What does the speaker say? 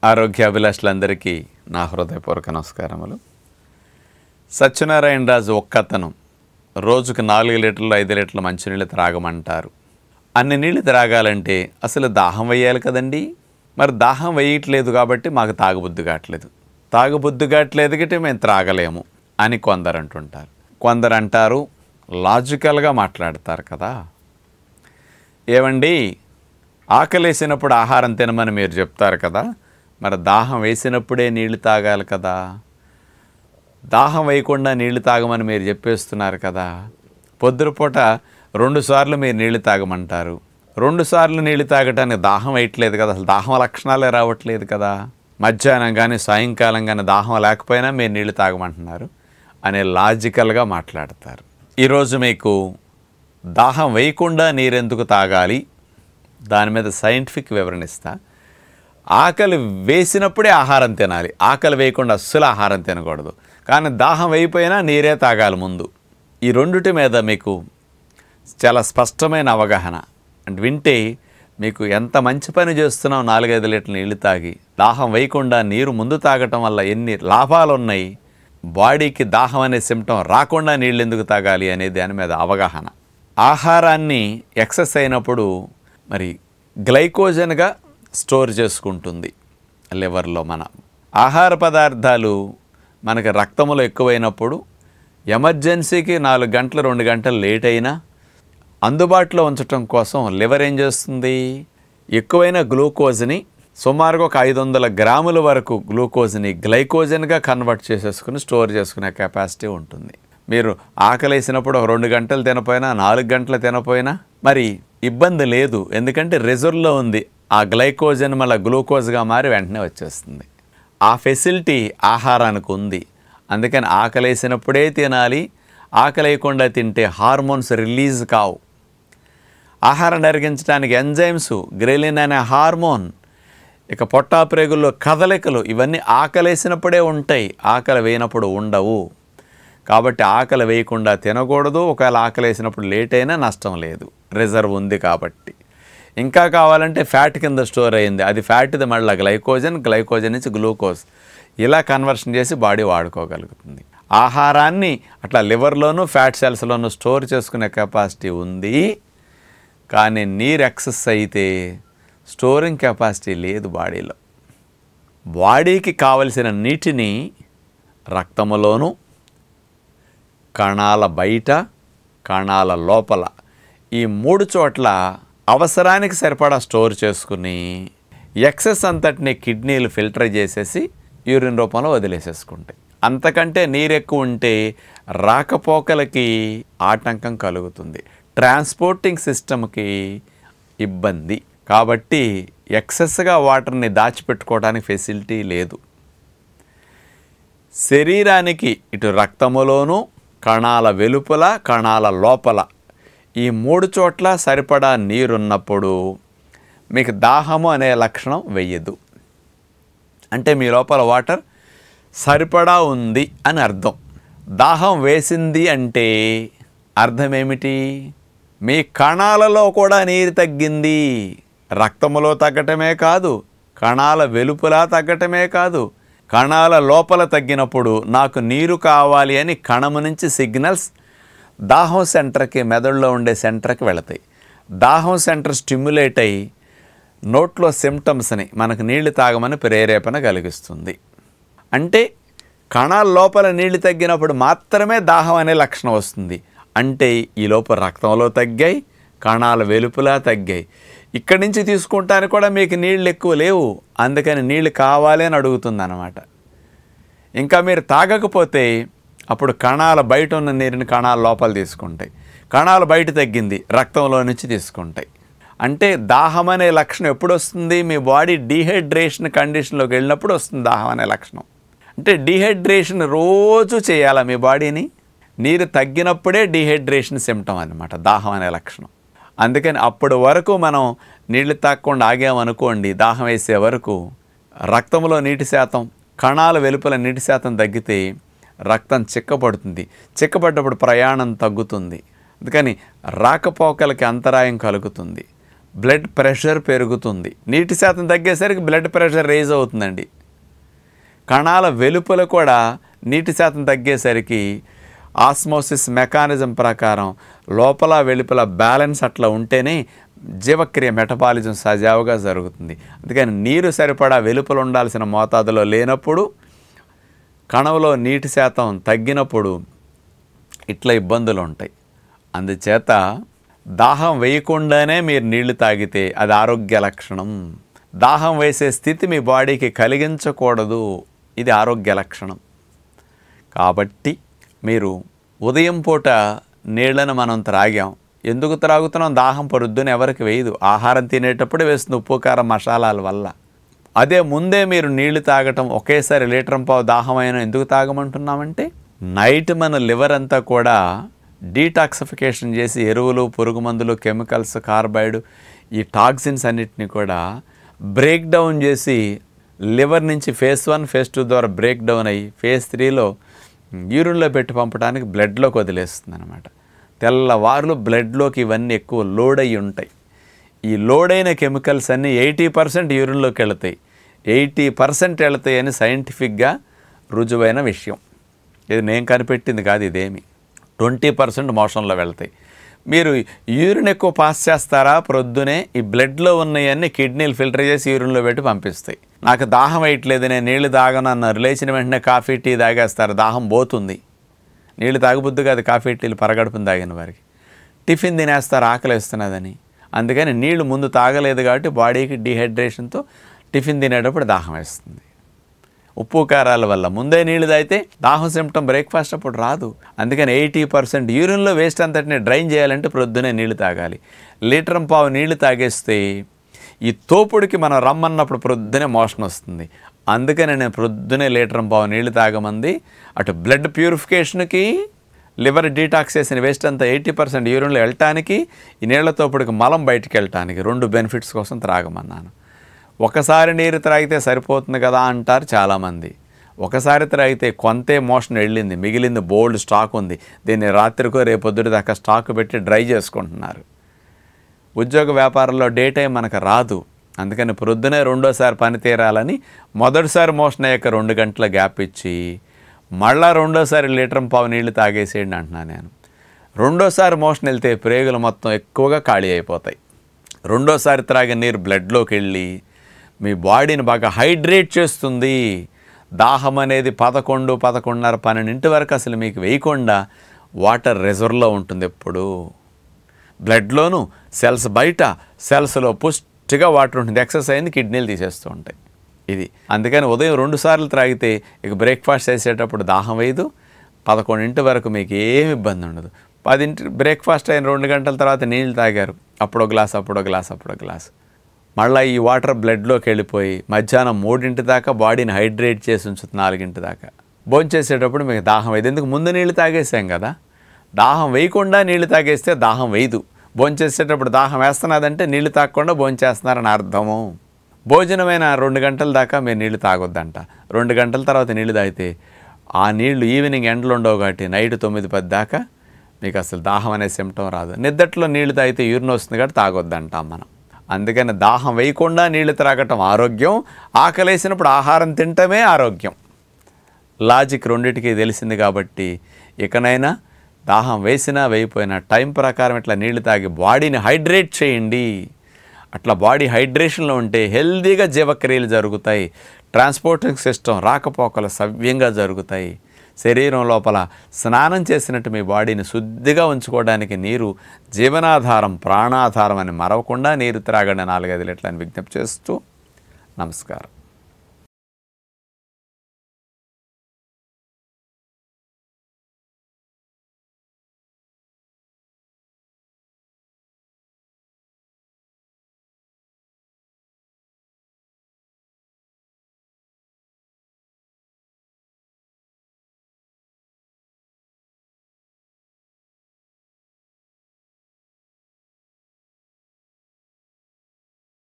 ఆరోగ్యాభిలాషులందరికీ నా హృదయపూర్వక నమస్కారములు. సత్యనారాయణ రాజు ఒక్కతను రోజుకు 4 లీటర్లు 5 లీటర్ల మంచినీళ్ళు త్రాగమంటారు. అన్ని నీళ్ళు త్రాగాలంటే అసలు దాహం వేయాలి కదండి. మరి దాహం వేయట్లేదు కాబట్టి మాకు తాగబుద్ధి కావట్లేదు కాబట్టి మేము త్రాగలేము అని కొందరు అంటుంటారు. కొందరు అంటారు, లాజికల్గా మాట్లాడతారు కదా, ఏమండి ఆకలేసినప్పుడు ఆహారం తినమని మీరు చెప్తారు కదా, మరి దాహం వేసినప్పుడే నీళ్లు తాగాలి కదా, దాహం వేయకుండా నీళ్లు తాగమని మీరు చెప్పేస్తున్నారు కదా, పొద్దుపూట 2 సార్లు మీరు నీళ్లు తాగమంటారు, 2 సార్లు నీళ్లు తాగటానికి దాహం వేయట్లేదు కదా, అసలు దాహం లక్షణాలే రావట్లేదు కదా, మధ్యాహ్నం కానీ సాయంకాలం కానీ దాహం లేకపోయినా మీరు నీళ్లు తాగమంటున్నారు అనే లాజికల్గా మాట్లాడతారు. ఈరోజు మీకు దాహం వేయకుండా నీరెందుకు తాగాలి దాని మీద సైంటిఫిక్ వివరణ ఇస్తా. ఆకలి వేసినప్పుడే ఆహారం తినాలి, ఆకలి వేయకుండా అస్సలు ఆహారం తినకూడదు, కానీ దాహం వేయిపోయినా నీరే తాగాలి ముందు. ఈ రెండిటి మీద మీకు చాలా స్పష్టమైన అవగాహన అంటే వింటే మీకు ఎంత మంచి పని చేస్తున్నాం. 4-5 లీటర్ల నీళ్ళు తాగి దాహం వేయకుండా నీరు ముందు తాగటం వల్ల ఎన్ని లాభాలు ఉన్నాయి, బాడీకి దాహం అనే సిమ్టమ్ రాకుండా నీళ్ళు ఎందుకు తాగాలి అనే దాని మీద అవగాహన. ఆహారాన్ని ఎక్సెస్ అయినప్పుడు మరి గ్లైకోజన్గా స్టోర్ చేసుకుంటుంది లివర్లో. మన ఆహార పదార్థాలు మనకి రక్తంలో ఎక్కువైనప్పుడు ఎమర్జెన్సీకి 4 గంటలు 2 గంటలు లేట్ అయినా అందుబాటులో ఉంచడం కోసం లివర్ ఏం చేస్తుంది, ఎక్కువైన గ్లూకోజ్ని సుమారుగా ఒక 500 గ్రాముల వరకు గ్లూకోజ్ని గ్లైకోజన్గా కన్వర్ట్ చేసేసుకుని స్టోర్ చేసుకునే కెపాసిటీ ఉంటుంది. మీరు ఆకలేసినప్పుడు ఒక 2 గంటలు తినపోయినా 4 గంటలు తినపోయినా మరి ఇబ్బంది లేదు, ఎందుకంటే రిజర్వ్లో ఉంది. ఆ గ్లైకోజన్ మళ్ళీ గ్లూకోజ్గా మారి వెంటనే వచ్చేస్తుంది. ఆ ఫెసిలిటీ ఆహారానికి ఉంది. అందుకని ఆకలేసినప్పుడే తినాలి. ఆకలేయకుండా తింటే హార్మోన్స్ రిలీజ్ కావు. ఆహారం అరిగించడానికి ఎంజైమ్స్, గ్రెలిన్ అనే హార్మోన్, ఇక పొట్టాప్రేగుల్లో కదలికలు ఇవన్నీ ఆకలేసినప్పుడే ఉంటాయి, ఆకలి వేయనప్పుడు ఉండవు. కాబట్టి ఆకలి వేయకుండా తినకూడదు. ఒకవేళ ఆకలి వేసినప్పుడు లేట్ అయినా నష్టం లేదు, రిజర్వ్ ఉంది కాబట్టి. ఇంకా కావాలంటే ఫ్యాట్ కింద స్టోర్ అయింది, అది ఫ్యాట్ది మళ్ళీ గ్లైకోజన్ నుంచి గ్లూకోజ్ ఇలా కన్వర్షన్ చేసి బాడీ వాడుకోగలుగుతుంది. ఆహారాన్ని అట్లా లివర్లోనూ ఫ్యాట్ సెల్స్లోనూ స్టోర్ చేసుకునే కెపాసిటీ ఉంది, కానీ నీరు ఎక్సెస్ అయితే స్టోరింగ్ కెపాసిటీ లేదు బాడీలో. బాడీకి కావలసిన నీటిని రక్తములోనూ, కణాల బయట, కణాల లోపల ఈ 3 చోట్ల అవసరానికి సరిపడా స్టోర్ చేసుకుని ఎక్సెస్ అంతటిని కిడ్నీలు ఫిల్టర్ చేసేసి యూరిన్ రూపంలో వదిలేసేసుకుంటాయి. అంతకంటే నీరు ఎక్కువ ఉంటే రాకపోకలకి ఆటంకం కలుగుతుంది, ట్రాన్స్పోర్టింగ్ సిస్టమ్కి ఇబ్బంది. కాబట్టి ఎక్సెస్గా వాటర్ని దాచిపెట్టుకోవడానికి ఫెసిలిటీ లేదు. శరీరానికి ఇటు రక్తములోనూ, కణాల వెలుపల, కణాల లోపల ఈ 3 చోట్ల సరిపడా నీరున్నప్పుడు మీకు దాహము అనే లక్షణం వెయ్యదు. అంటే మీ లోపల వాటర్ సరిపడా ఉంది అని అర్థం. దాహం వేసింది అంటే అర్థం ఏమిటి, మీ కణాలలో కూడా నీరు తగ్గింది. రక్తములో తగ్గటమే కాదు, కణాల వెలుపల తగ్గటమే కాదు, కణాల లోపల తగ్గినప్పుడు నాకు నీరు కావాలి అని కణము నుంచి సిగ్నల్స్ దాహం సెంటర్కి, మెదడులో ఉండే సెంటర్కి వెళతాయి. దాహం సెంటర్ స్టిమ్యులేట్ అయ్యి నోట్లో సిమ్టమ్స్ని మనకు నీళ్లు తాగమని ప్రేరేపణ కలిగిస్తుంది. అంటే కణాల లోపల నీళ్లు తగ్గినప్పుడు మాత్రమే దాహం అనే లక్షణం వస్తుంది. అంటే ఈ లోపల రక్తంలో తగ్గాయి, కణాల వెలుపల తగ్గాయి. ఇక్కడి నుంచి తీసుకుంటానికి కూడా మీకు నీళ్ళు ఎక్కువ లేవు, అందుకని నీళ్ళు కావాలి అని అడుగుతుంది అన్నమాట. ఇంకా మీరు తాగకపోతే అప్పుడు కణాల బయట ఉన్న నీరుని కణాల లోపల తీసుకుంటాయి, కణాల బయట తగ్గింది రక్తంలో నుంచి తీసుకుంటాయి. అంటే దాహం అనే లక్షణం ఎప్పుడు వస్తుంది, మీ బాడీ డీహైడ్రేషన్ కండిషన్లోకి వెళ్ళినప్పుడు వస్తుంది దాహం అనే లక్షణం. అంటే డీహైడ్రేషన్ రోజు చేయాలా మీ బాడీని, నీరు తగ్గినప్పుడే డీహైడ్రేషన్ సిమ్టమ్ అన్నమాట దాహం అనే లక్షణం. అందుకని అప్పటి వరకు మనం నీళ్లు తాగకుండా ఆగామనుకోండి, దాహం వేసే వరకు రక్తంలో నీటి శాతం, కణాల వెలుపల నీటి శాతం తగ్గితే రక్తం చిక్కబడుతుంది, చిక్కబడ్డప్పుడు ప్రయాణం తగ్గుతుంది, అందుకని రాకపోకలకి అంతరాయం కలుగుతుంది, బ్లడ్ ప్రెషర్ పెరుగుతుంది. నీటి శాతం తగ్గేసరికి బ్లడ్ ప్రెషర్ రేజ్ అవుతుందండి. కణాల వెలుపల కూడా నీటి శాతం తగ్గేసరికి ఆస్మోసిస్ మెకానిజం ప్రకారం లోపల వెలుపల బ్యాలెన్స్ అట్లా ఉంటేనే జీవక్రియ మెటబాలిజం సజావుగా జరుగుతుంది. అందుకని నీరు సరిపడా వెలుపల ఉండాల్సిన మోతాదులో లేనప్పుడు, కణంలో నీటి శాతం తగ్గినప్పుడు ఇట్లా ఇబ్బందులు ఉంటాయి. అందుచేత దాహం వేయకుండానే మీరు నీళ్లు తాగితే అది ఆరోగ్య లక్షణం. దాహం వేసే స్థితి మీ బాడీకి కలిగించకూడదు, ఇది ఆరోగ్య లక్షణం. కాబట్టి మీరు ఉదయం పూట నీళ్లను మనం త్రాగాం. ఎందుకు త్రాగుతున్నాం? దాహం పొద్దున ఎవరికి వేయదు, ఆహారం తినేటప్పుడు వేస్తుంది, ఉప్పు కారం మసాలాల వల్ల. అదే ముందే మీరు నీళ్లు తాగటం, ఒకేసారి లీటర్ పావు దాహమైన ఎందుకు తాగమంటున్నామంటే, నైట్ మన లివర్ అంతా కూడా డీటాక్సిఫికేషన్ చేసి ఎరువులు, పురుగు మందులు, కెమికల్స్, కార్బైడ్, ఈ టాక్సిన్స్ అన్నిటిని కూడా బ్రేక్ డౌన్ చేసి లివర్ నుంచి ఫేజ్ 1, ఫేజ్ 2 ద్వారా బ్రేక్ డౌన్ అయ్యి ఫేజ్ 3లో యూరిన్లో పెట్టి పంపడానికి బ్లడ్లోకి వదిలేస్తుంది అనమాట. తెల్లవారులు బ్లడ్లోకి ఇవన్నీ ఎక్కువ లోడ్ అయ్యి ఉంటాయి. ఈ లోడ్ అయిన కెమికల్స్ అన్నీ 80% యూరిన్లోకి వెళతాయి. 80% వెళతాయి అని సైంటిఫిక్గా రుజువైన విషయం. ఇది నేను కనిపెట్టింది కాదు, ఇదేమి 20% మోషన్లో వెళ్తాయి. మీరు యూరిన్ ఎక్కువ పాస్ చేస్తారా? ప్రొద్దునే ఈ బ్లడ్లో ఉన్నవన్నీ కిడ్నీలు ఫిల్టర్ చేసి యూరిన్లో పెట్టి పంపిస్తాయి. నాకు దాహం వేయట్లేదు, నేను నీళ్లు తాగనన్నారు, లేచిన వెంటనే కాఫీ టీ తాగేస్తారు, దాహం పోతుంది. నీళ్ళు తాగబుద్దు కాదు కాఫీ టీలు పరగడుపుని తాగిన వారికి. టిఫిన్ తినేస్తారు ఆకలి వేస్తున్నదని. అందుకని నీళ్లు ముందు తాగలేదు కాబట్టి బాడీకి డీహైడ్రేషన్తో టిఫిన్ తినేటప్పుడు దాహం వేస్తుంది. ఉప్పు కారాల వల్ల ముందే నీళ్ళు తాగితే దాహం సిమ్టమ్ బ్రేక్ఫాస్ట్ అప్పుడు రాదు. అందుకని 80% యూరిన్లో వేస్ట్ అంతటిని డ్రైన్ చేయాలంటే ప్రొద్దునే నీళ్లు తాగాలి. లీటర్ పావు నీళ్లు తాగేస్తే ఈ తోపుడికి మనం రమ్మన్నప్పుడు ప్రొద్దునే మోషన్ వస్తుంది. అందుకని నేను ప్రొద్దునే లీటర్ పావు నీళ్లు తాగమంది. అటు బ్లడ్ ప్యూరిఫికేషన్కి, లివర్ డీటాక్స్ చేసిన వేస్ట్ అంతా 80% యూరిన్లో వెళ్ళటానికి, ఈ నీళ్ల తోపుడికి మలం బయటికి వెళ్ళటానికి 2 బెనిఫిట్స్ కోసం త్రాగమన్నాను. ఒకసారి నీరు త్రాగితే సరిపోతుంది కదా అంటారు చాలామంది. ఒకసారి త్రాగితే కొంతే మోషన్ వెళ్ళింది, మిగిలింది బోల్డ్ స్టాక్ ఉంది. దీన్ని రాత్రికో రేపొద్దుటి దాకా స్టాక్ పెట్టి డ్రై చేసుకుంటున్నారు. ఉద్యోగ వ్యాపారంలో డే టైం మనకు రాదు. అందుకని ప్రొద్దునే రెండోసారి పని తీరాలని మొదటిసారి మోషన్ అయ్యాక 2 గంటల గ్యాప్ ఇచ్చి మళ్ళా రెండోసారి లీటర్ పావు నీళ్లు తాగేసేయండి అంటున్నాను నేను. రెండోసారి మోషన్ వెళ్తే ప్రేగులు మొత్తం ఎక్కువగా ఖాళీ అయిపోతాయి. రెండోసారి త్రాగిన నీరు బ్లడ్లోకి వెళ్ళి మీ బాడీని బాగా హైడ్రేట్ చేస్తుంది. దాహం అనేది 11, 11:30, 12 వరకు అసలు మీకు వేయకుండా వాటర్ రిజర్వ్లో ఉంటుంది. ఎప్పుడు బ్లడ్లోను సెల్స్ బయట, సెల్స్లో పుష్టిగా వాటర్ ఉంటుంది. ఎక్సర్సైజ్ అయింది, కిడ్నీలు తీసేస్తూ ఉంటాయి. ఇది అందుకని ఉదయం 2 సార్లు త్రాగితే ఇక బ్రేక్ఫాస్ట్ చేసేటప్పుడు దాహం వేయదు. 11 వరకు మీకు ఏమి ఇబ్బంది ఉండదు. 10 బ్రేక్ఫాస్ట్ అయిన 2 గంటల తర్వాత నీళ్ళు తాగారు, అప్పుడో గ్లాస్, అప్పుడో గ్లాస్, అప్పుడో గ్లాస్. మళ్ళీ ఈ వాటర్ బ్లడ్లోకి వెళ్ళిపోయి మధ్యాహ్నం 3 దాకా బాడీని హైడ్రేట్ చేసి ఉంచుతుంది. 4 దాకా భోంచేసేటప్పుడు మీకు దాహం వేయదు. ఎందుకు? ముందు నీళ్ళు తాగేసాం కదా. దాహం వేయకుండా నీళ్లు తాగేస్తే దాహం వేయదు. భోంచేసేటప్పుడు దాహం వేస్తున్నదంటే నీళ్లు తాగకుండా భోంచేస్తున్నారని అర్థము. భోజనమైన 2 గంటల దాకా మీరు నీళ్లు తాగొద్దంట. 2 గంటల తర్వాత నీళ్లు తాగితే ఆ నీళ్లు ఈవినింగ్ ఎండలు ఉండవు కాబట్టి నైట్ 9, 10 దాకా మీకు అసలు దాహం అనే సిమ్టమ్ రాదు. నిద్దట్లో నీళ్లు తాగితే యూరిన్ వస్తుంది కాబట్టి తాగొద్దంటాం మనం. అందుకని దాహం వేయకుండా నీళ్లు త్రాగటం ఆరోగ్యం, ఆకలేసినప్పుడు ఆహారం తినటమే ఆరోగ్యం. లాజిక్ రెండిటికి తెలిసింది కాబట్టి ఇకనైనా దాహం వేసినా వేయిపోయినా టైం ప్రకారం ఇట్లా నీళ్లు తాగి బాడీని హైడ్రేట్ చేయండి. అట్లా బాడీ హైడ్రేషన్లో ఉంటే హెల్దీగా జీవక్రియలు జరుగుతాయి. ట్రాన్స్పోర్టింగ్ సిస్టమ్ రాకపోకలు సవ్యంగా జరుగుతాయి. శరీరం లోపల స్నానం చేసినట్టు మీ బాడీని శుద్ధిగా ఉంచుకోవడానికి నీరు జీవనాధారం, ప్రాణాధారం అని మరవకుండా నీరు త్రాగండి 4-5 లీటర్లని విజ్ఞప్తి చేస్తూ నమస్కారం.